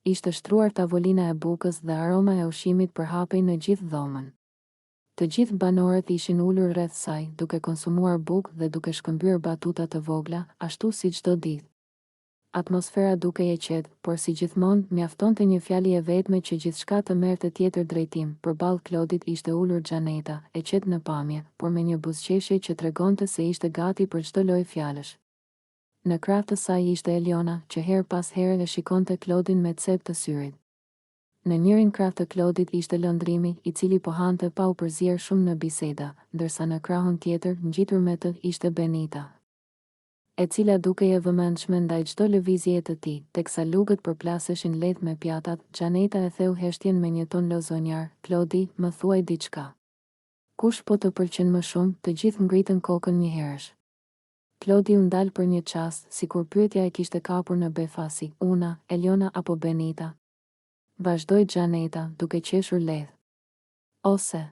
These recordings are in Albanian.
Ishte shtruar tavolina e bukës dhe aroma e ushqimit përhapej në gjithë dhomën. Të gjithë banorët ishin ulur rreth saj, duke konsumuar bukë dhe duke shkëmbyer batuta të vogla, ashtu si çdo ditë. Atmosfera dukej e qetë, por si gjithmonë, mjaftonte një fjalë e vetme që gjithçka të merrte tjetër drejtim. Përballë Klodit ishte ulur Xhaneta, e qetë në pamje, por me një buzëqeshje që tregonte se ishte gati për çdo lloj fjalësh. Në krah të saj ishte Eliona, që her pas here e shikonte Klodin me cep të syrit. Në njërin krah të Klodit ishte Lëndrimi, i cili po hante pa u përzier shumë në biseda, ndërsa në krahun tjetër, ngjitur me të, ishte Benita, e cila dukej e vëmendshme ndaj çdo lëvizjeje të tij, teksa lugët përplaseshin lehtë me pjatat. Xhaneta e theu heshtjen me një ton lozonjar: "Klodi, më thuaj diçka. Kush po të pëlqen më shumë?" Të gjithë ngritën kokën një herësh. Klodi u ndal për një çast, sikur pyetja e kishte kapur në befasi: "Una, Eliona apo Benita?" Vazhdoi Xhaneta, duke qeshur lehtë. "Ose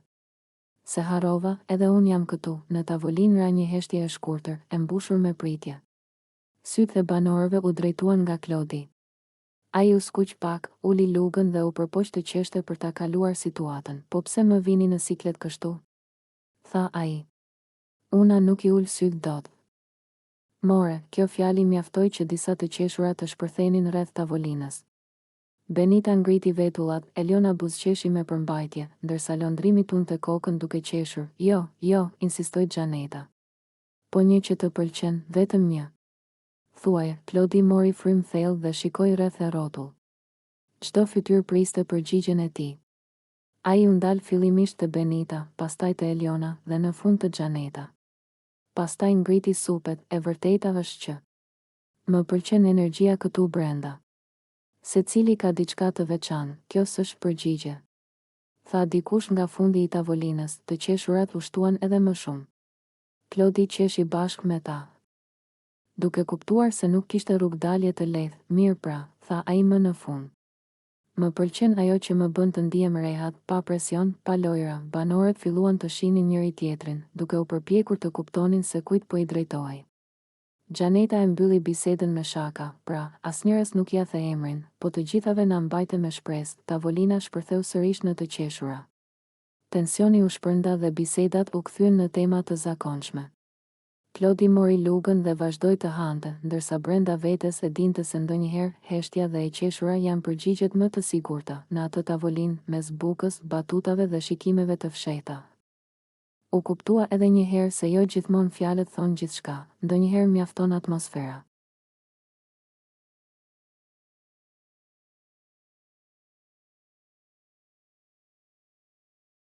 se harrova, edhe unë jam këtu." Në tavolinë ra një heshtje e shkurtër, e mbushur me pritje. Sytë e banorëve u drejtuan nga Klodi. Ai u skuq pak, uli lugën dhe u përpoq të qeshte për ta kaluar situatën. "Po pse më vini në siklet kështu?" tha ai. Una nuk I ul syt dot. More, kjo fjali mjaftoi që disa të qeshura të shpërthenin rreth tavolinës. Benita ngriti vetullat, Eliona buzëqeshi me përmbajtje, ndërsa Lëndrimi tunte kokën duke qeshur. Jo, insistoi Xhaneta. "Po një që të pëlqen, vetëm një. Thuaje." Klodi mori frym thellë dhe shikoi rreth e rrotull. Çdo fytyrë priste përgjigjen e tij. Ai u ndal fillimisht te Benita, pastaj te Eliona dhe në fund te Xhaneta. Pastaj ngriti supet. "E vërteta është që më pëlqen energjia këtu brenda. Secili ka diçka të veçantë, kjo s'është përgjigje," tha dikush nga fundi I tavolinës. Të qeshurat u shtuan edhe më shumë. Klodi qeshi bashkë me ta, duke kuptuar se nuk kishte rrugdalje të lehtë. "Mirë pra," tha ai më në fund. "Më pëlqen ajo që më bën të ndihem rehat, pa presion, pa lojra." Banorët filluan të shihnin njëri tjetrin, duke u përpjekur të kuptonin se kujt po I drejtohej. Xhaneta e mbylli bisedën me shaka: "Pra, asnjëras nuk ja the emrin, po të gjithave na mbajte me shpresë." Tavolina shpërtheu sërish në të qeshura. Tensioni u shpërnda dhe bisedat u kthyen në tema të zakonshme. Klodi mori lugën dhe vazhdoi të hante, ndërsa brenda vetes e dinte se ndonjëherë heshtja dhe e qeshura janë përgjigjet më të sigurta. Në atë tavolinë, mes bukës, batutave dhe shikimeve të fshehta, u kuptua edhe një herë se jo gjithmonë fjalët thonë gjithçka, ndonjëherë mjafton atmosfera.